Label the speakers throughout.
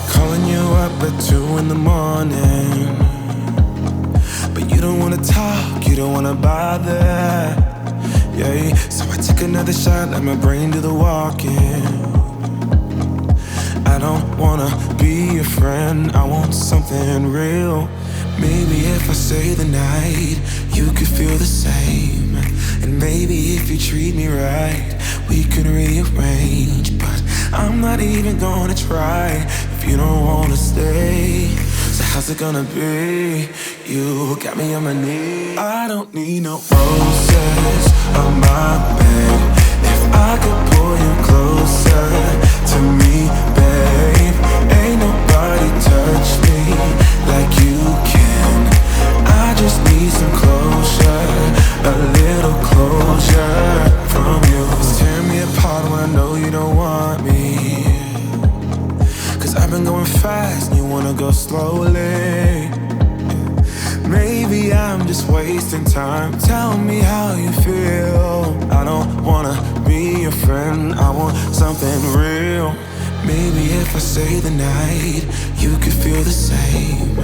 Speaker 1: Calling you up at 2 in the morning, but you don't wanna talk, you don't wanna bother. Yeah, so I took another shot, let my brain do the walking. I don't wanna be your friend, I want something real. Maybe if I stay the night, you could feel the same. And maybe if you treat me right, we can rearrange. But I'm not even gonna try if you don't wanna stay. So how's it gonna be? You got me on my knees. I don't need no roses on my bed. If I could pull you closer to me, babe, ain't nobody touch me like you can. I just need some closure, a little closure from you. Tear me apart when I know you don't want me, 'cause I've been going fast and you wanna go slowly. Maybe I'm just wasting time. Tell me how you feel. I don't wanna be your friend, I want something real. Maybe if I stay the night, you could feel the same.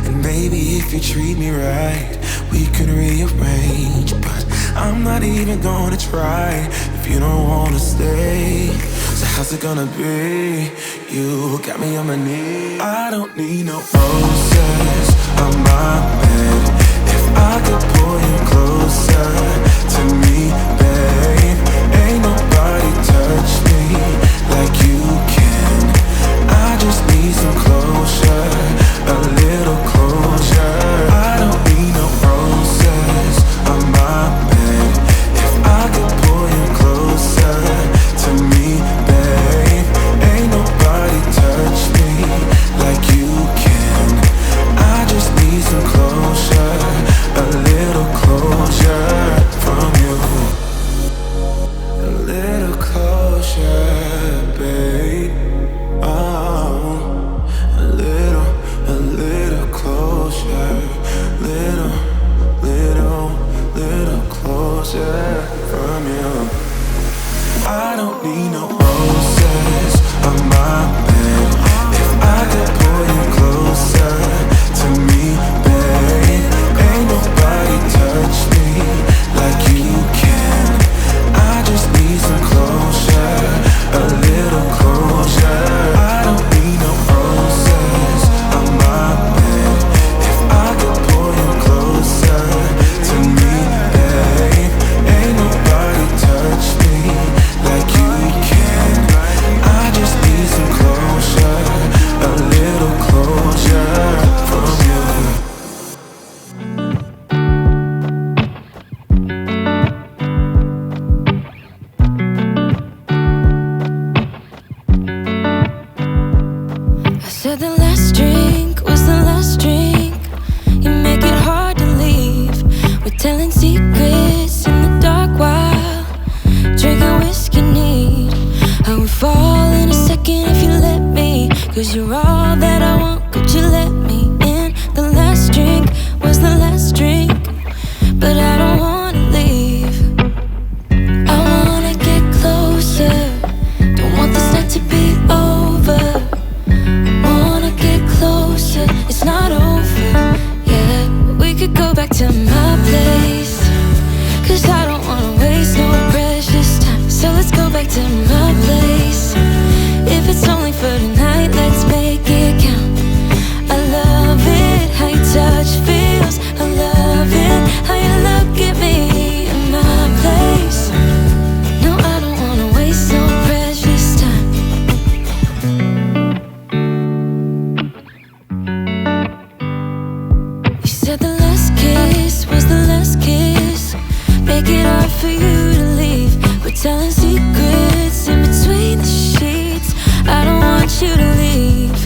Speaker 1: And maybe if you treat me right, we can rearrange. But I'm not even gonna try if you don't wanna stay. So how's it gonna be? You got me on my knees. I don't need no roses on my bed. If I could pull you closer to me, babe, ain't nobody touch me like you can. I just need some closure, a little closure. I don't need no roses on my bed. If I could pull you closer to me, babe, ain't nobody touch me like you can. I just need some closure, a little closure from you. A little closure, babe. Oh, a little closure. Little closure from you. I don't need no roses on my bed. If I could pull you closer to me, babe, ain't nobody touch me like you can. I just need some closure, a little closure. I don't need no roses on my bed. If I could pull you closer to me, babe, ain't nobody touch me like you can. I just need some closure, a little closure from you.
Speaker 2: I said the last drink was the last drink. You make it hard to leave. We're telling secrets in the dark while drinking whiskey neat. I would fall in a second if you let me, 'cause you're all that I want, could you let me in? The last drink was the last drink, but I don't wanna leave. I wanna get closer, don't want this night to be over. Wanna get closer, it's not over. Yeah, we could go back to my place, 'cause I don't wanna waste no precious time. So let's go back to my place. If it's only for tonight, let's make it count. I love it, how your touch feels. I love it, how you look at me in my place. No, I don't wanna waste no precious time. You said the last kiss was the last kiss. Make it hard for you to leave. We're telling secrets in between the sheets. I don't want you to leave.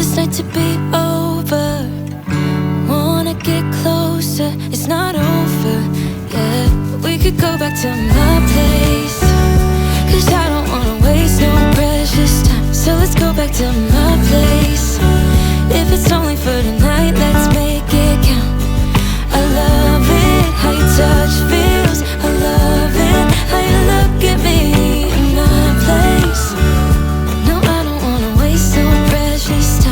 Speaker 2: this night to be over. Wanna get closer, it's not over, yeah. We could go back to my place, 'cause I don't wanna waste no precious time. So let's go back to my place. If it's only for tonight, let's make it count. I love it, how your touch feels. I love it, how you look at me in my place. No, I don't wanna waste no precious time.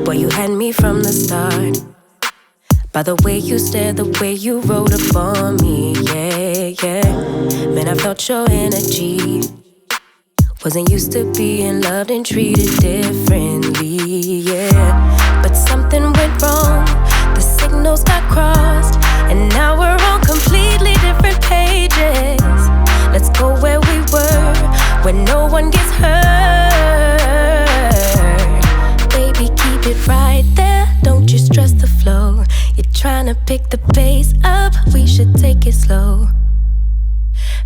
Speaker 3: Boy, you had me from the start. By the way you stared, the way you wrote upon me, yeah, yeah. Man, I felt your energy. Wasn't used to being loved and treated differently, yeah. But something went wrong, the signals got crossed, and now we're on completely different pages. Let's go where we were, where no one gets hurt. Baby, keep it right there, don't you stress the flow. You're trying to pick the pace up, we should take it slow.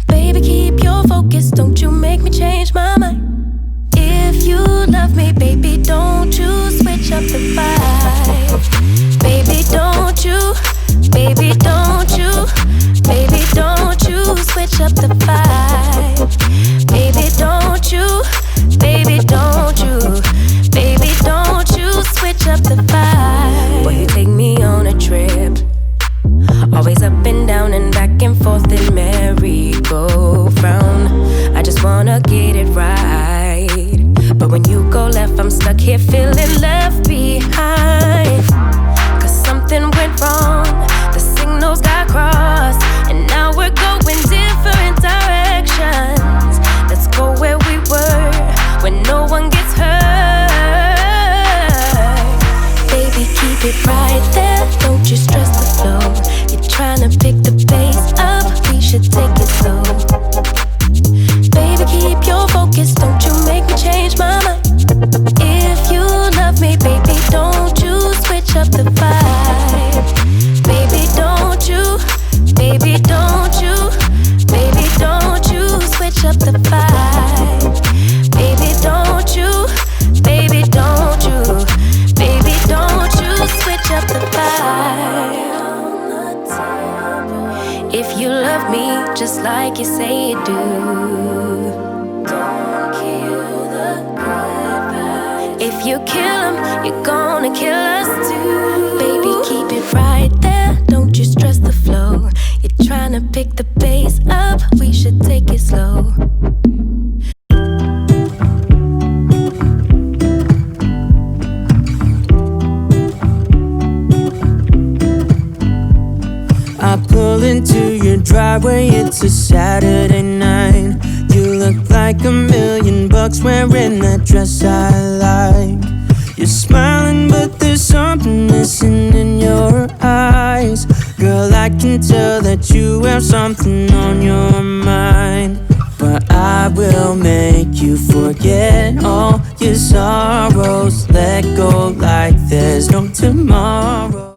Speaker 3: Baby, keep your focus, don't you make me change my mind. If you love me, baby, don't you switch up the vibe. Baby, don't you, baby, don't you, baby, don't you switch up the vibe. Baby, don't you, baby, don't you, baby, don't you switch up the vibe. Boy, you take me on a trip, always up and down and back and forth in merry-go-round. I just wanna get it right, but when you go left, I'm stuck here feeling left behind. 'Cause something went wrong, the signals got crossed, and now we're going different directions. Let's go where we were, where no one gets hurt. Baby, keep it right there, don't you stress the flow. You're trying to pick the pace up, we should take it slow. Baby, keep your focus, don't you make me change my mind. If you love me, baby, don't you switch up the vibe. Baby, don't you, baby, don't you, baby, don't you switch up the vibe. Baby, don't you, baby, don't you, baby, don't you switch up the vibe. If you love me just like you say you do, don't kill the good vibes. If you kill them, you're gonna kill us too. Baby, keep it right there, don't you stress the flow. You're trying to pick the pace up, we should take it slow.
Speaker 4: I pull into your driveway, it's a Saturday night. You look like $1,000,000 wearing that dress I like. You're smiling, but there's something missing in your eyes. Girl, I can tell that you have something on your mind. But I will make you forget all your sorrows. Let go like there's no tomorrow.